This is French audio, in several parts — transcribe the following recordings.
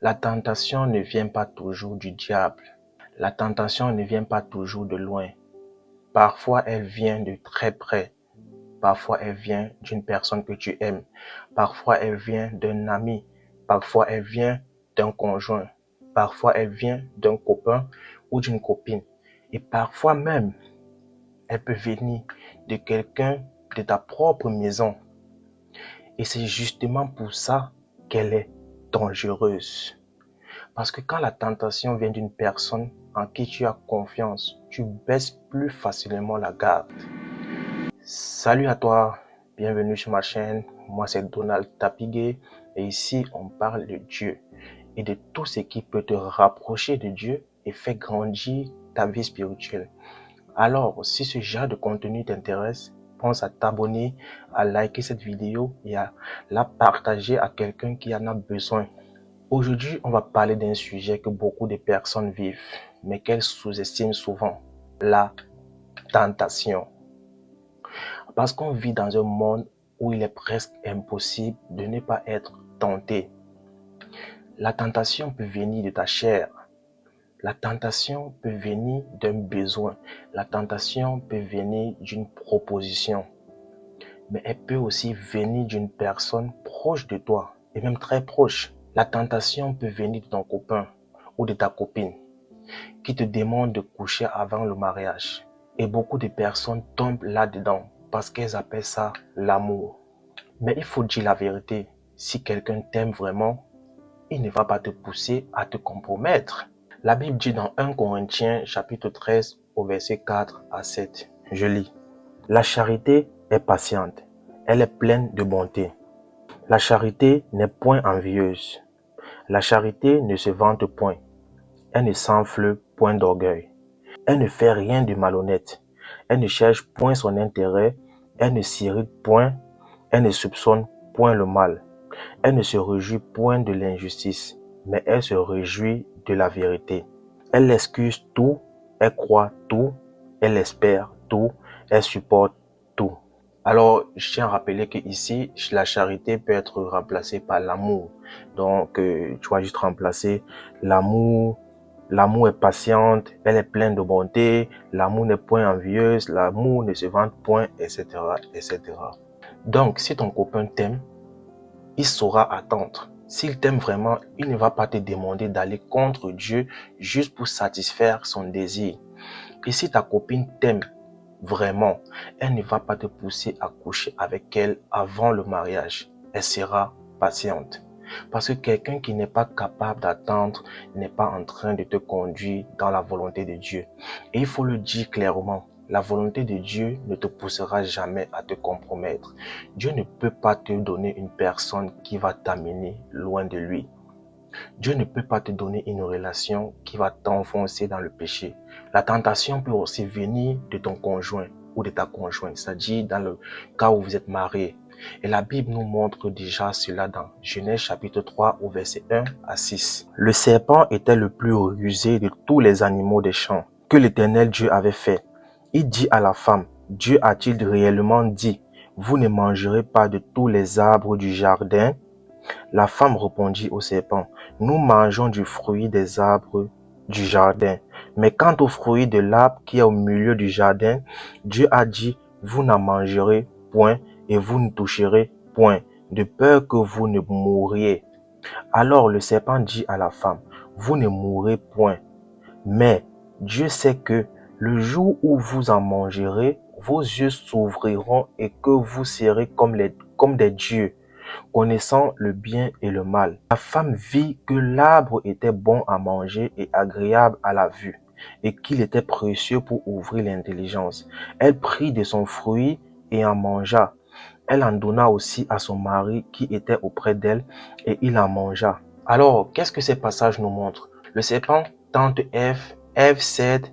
La tentation ne vient pas toujours du diable. La tentation ne vient pas toujours de loin. Parfois, elle vient de très près. Parfois, elle vient d'une personne que tu aimes. Parfois, elle vient d'un ami. Parfois, elle vient d'un conjoint. Parfois, elle vient d'un copain ou d'une copine. Et parfois même, elle peut venir de quelqu'un de ta propre maison. Et c'est justement pour ça qu'elle est dangereuse. Parce que quand la tentation vient d'une personne en qui tu as confiance, tu baisses plus facilement la garde. Salut à toi, bienvenue sur ma chaîne. Moi c'est Donald Tapigué et ici on parle de Dieu et de tout ce qui peut te rapprocher de Dieu et faire grandir ta vie spirituelle. Alors, si ce genre de contenu t'intéresse, pense à t'abonner, à liker cette vidéo et à la partager à quelqu'un qui en a besoin. Aujourd'hui, on va parler d'un sujet que beaucoup de personnes vivent, mais qu'elles sous-estiment souvent, la tentation. Parce qu'on vit dans un monde où il est presque impossible de ne pas être tenté. La tentation peut venir de ta chair. La tentation peut venir d'un besoin. La tentation peut venir d'une proposition. Mais elle peut aussi venir d'une personne proche de toi, et même très proche. La tentation peut venir de ton copain ou de ta copine qui te demande de coucher avant le mariage. Et beaucoup de personnes tombent là-dedans parce qu'elles appellent ça l'amour. Mais il faut dire la vérité. Si quelqu'un t'aime vraiment, il ne va pas te pousser à te compromettre. La Bible dit dans 1 Corinthiens chapitre 13 au verset 4 à 7. Je lis. La charité est patiente. Elle est pleine de bonté. La charité n'est point envieuse. La charité ne se vante point. Elle ne s'enfle point d'orgueil. Elle ne fait rien de malhonnête. Elle ne cherche point son intérêt. Elle ne s'irrite point. Elle ne soupçonne point le mal. Elle ne se réjouit point de l'injustice, mais elle se réjouit de la vérité. Elle excuse tout. Elle croit tout. Elle espère tout. Elle supporte tout. Alors, je tiens à rappeler que ici, la charité peut être remplacée par l'amour. Donc, tu vas juste remplacer l'amour. L'amour est patiente, elle est pleine de bonté, l'amour n'est point envieuse, l'amour ne se vante point, etc., etc. Donc, si ton copain t'aime, il saura attendre. S'il t'aime vraiment, il ne va pas te demander d'aller contre Dieu juste pour satisfaire son désir. Et si ta copine t'aime vraiment, elle ne va pas te pousser à coucher avec elle avant le mariage. Elle sera patiente. Parce que quelqu'un qui n'est pas capable d'attendre n'est pas en train de te conduire dans la volonté de Dieu. Et il faut le dire clairement, la volonté de Dieu ne te poussera jamais à te compromettre. Dieu ne peut pas te donner une personne qui va t'amener loin de lui. Dieu ne peut pas te donner une relation qui va t'enfoncer dans le péché. La tentation peut aussi venir de ton conjoint ou de ta conjointe, c'est-à-dire dans le cas où vous êtes mariés. Et la Bible nous montre déjà cela dans Genèse chapitre 3 au verset 1 à 6. Le serpent était le plus rusé de tous les animaux des champs que l'Éternel Dieu avait fait. Il dit à la femme, Dieu a-t-il réellement dit, vous ne mangerez pas de tous les arbres du jardin? La femme répondit au serpent, nous mangeons du fruit des arbres du jardin. Mais quant au fruit de l'arbre qui est au milieu du jardin, Dieu a dit, vous n'en mangerez point et vous ne toucherez point, de peur que vous ne mouriez. Alors le serpent dit à la femme, vous ne mourrez point, mais Dieu sait que le jour où vous en mangerez, vos yeux s'ouvriront et que vous serez comme des dieux, connaissant le bien et le mal. La femme vit que l'arbre était bon à manger et agréable à la vue, et qu'il était précieux pour ouvrir l'intelligence. Elle prit de son fruit et en mangea. Elle en donna aussi à son mari qui était auprès d'elle, et il en mangea. Alors, qu'est-ce que ces passages nous montrent? Le serpent tente Ève, Ève cède,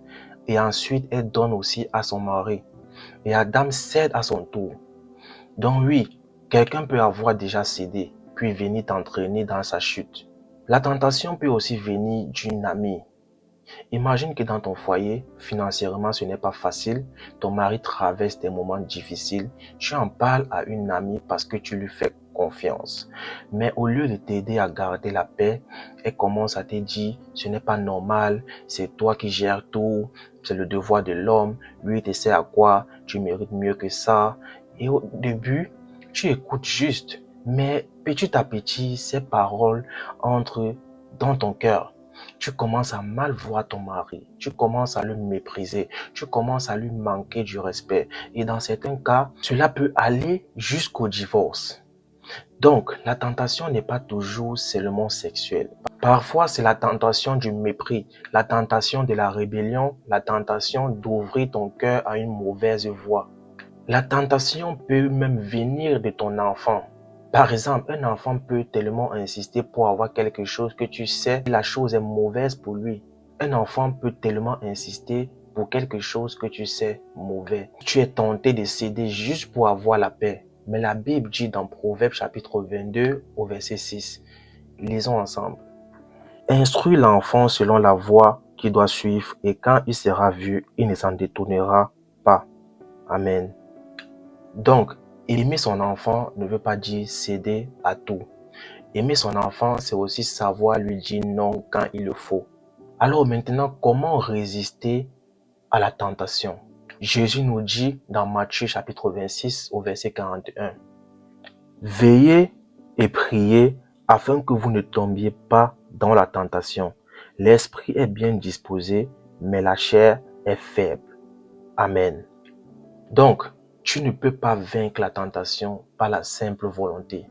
et ensuite elle donne aussi à son mari. Et Adam cède à son tour. Donc oui, quelqu'un peut avoir déjà cédé, puis venir t'entraîner dans sa chute. La tentation peut aussi venir d'une amie. Imagine que dans ton foyer, financièrement, ce n'est pas facile, ton mari traverse des moments difficiles, tu en parles à une amie parce que tu lui fais confiance. Mais au lieu de t'aider à garder la paix, elle commence à te dire, ce n'est pas normal, c'est toi qui gères tout, c'est le devoir de l'homme, lui tu sais à quoi, tu mérites mieux que ça. Et au début, tu écoutes juste, mais petit à petit, ces paroles entrent dans ton cœur. Tu commences à mal voir ton mari, tu commences à le mépriser, tu commences à lui manquer du respect. Et dans certains cas, cela peut aller jusqu'au divorce. Donc, la tentation n'est pas toujours seulement sexuelle. Parfois, c'est la tentation du mépris, la tentation de la rébellion, la tentation d'ouvrir ton cœur à une mauvaise voie. La tentation peut même venir de ton enfant. Par exemple, un enfant peut tellement insister pour avoir quelque chose que tu sais que la chose est mauvaise pour lui. Un enfant peut tellement insister pour quelque chose que tu sais mauvais. Tu es tenté de céder juste pour avoir la paix. Mais la Bible dit dans Proverbes chapitre 22 au verset 6. Lisons ensemble. Instruis l'enfant selon la voie qu'il doit suivre et quand il sera vu, il ne s'en détournera pas. Amen. Donc, aimer son enfant ne veut pas dire céder à tout. Aimer son enfant, c'est aussi savoir lui dire non quand il le faut. Alors maintenant, comment résister à la tentation? Jésus nous dit dans Matthieu chapitre 26 au verset 41. Veillez et priez afin que vous ne tombiez pas dans la tentation. L'esprit est bien disposé, mais la chair est faible. Amen. Donc, tu ne peux pas vaincre la tentation par la simple volonté.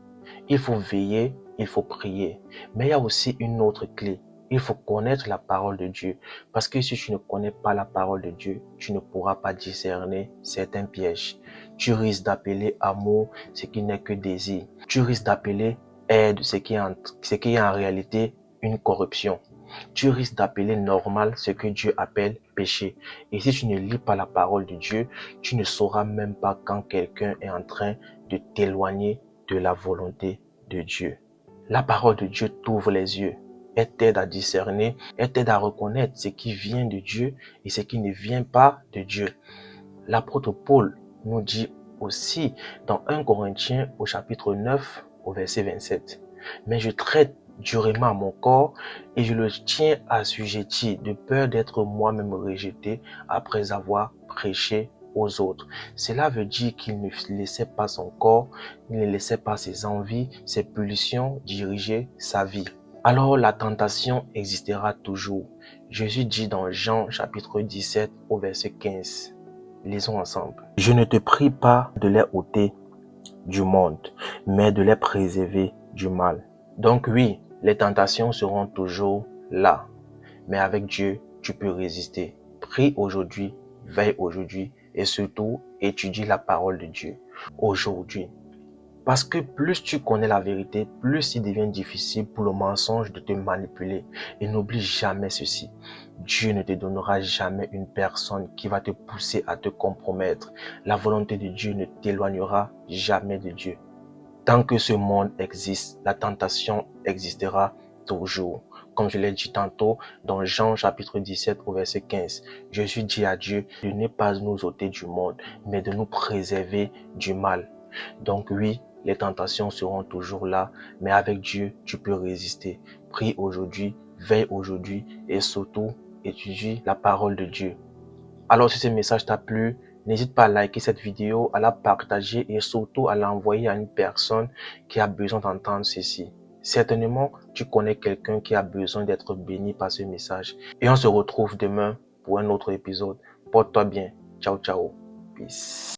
Il faut veiller, il faut prier. Mais il y a aussi une autre clé. Il faut connaître la parole de Dieu. Parce que si tu ne connais pas la parole de Dieu, tu ne pourras pas discerner certains pièges. Tu risques d'appeler amour ce qui n'est que désir. Tu risques d'appeler aide ce qui est en réalité une corruption. Tu risques d'appeler normal ce que Dieu appelle péché. Et si tu ne lis pas la parole de Dieu, tu ne sauras même pas quand quelqu'un est en train de t'éloigner de la volonté de Dieu. La parole de Dieu t'ouvre les yeux. Elle t'aide à discerner, elle t'aide à reconnaître ce qui vient de Dieu et ce qui ne vient pas de Dieu. L'apôtre Paul nous dit aussi dans 1 Corinthiens au chapitre 9 au verset 27. Mais je traite durement mon corps et je le tiens assujetti de peur d'être moi-même rejeté après avoir prêché aux autres. Cela veut dire qu'il ne laissait pas son corps, il ne laissait pas ses envies, ses pulsions diriger sa vie. Alors la tentation existera toujours. Jésus dit dans Jean chapitre 17 au verset 15. Lisons ensemble. Je ne te prie pas de les ôter du monde, mais de les préserver du mal. Donc oui, les tentations seront toujours là. Mais avec Dieu, tu peux résister. Prie aujourd'hui, veille aujourd'hui et surtout étudie la parole de Dieu aujourd'hui. Parce que plus tu connais la vérité, plus il devient difficile pour le mensonge de te manipuler. Et n'oublie jamais ceci. Dieu ne te donnera jamais une personne qui va te pousser à te compromettre. La volonté de Dieu ne t'éloignera jamais de Dieu. Tant que ce monde existe, la tentation existera toujours. Comme je l'ai dit tantôt dans Jean chapitre 17 au verset 15, Jésus dit à Dieu de ne pas nous ôter du monde, mais de nous préserver du mal. Donc oui, les tentations seront toujours là, mais avec Dieu, tu peux résister. Prie aujourd'hui, veille aujourd'hui et surtout, étudie la parole de Dieu. Alors si ce message t'a plu, n'hésite pas à liker cette vidéo, à la partager et surtout à l'envoyer à une personne qui a besoin d'entendre ceci. Certainement, tu connais quelqu'un qui a besoin d'être béni par ce message. Et on se retrouve demain pour un autre épisode. Porte-toi bien. Ciao, ciao. Peace.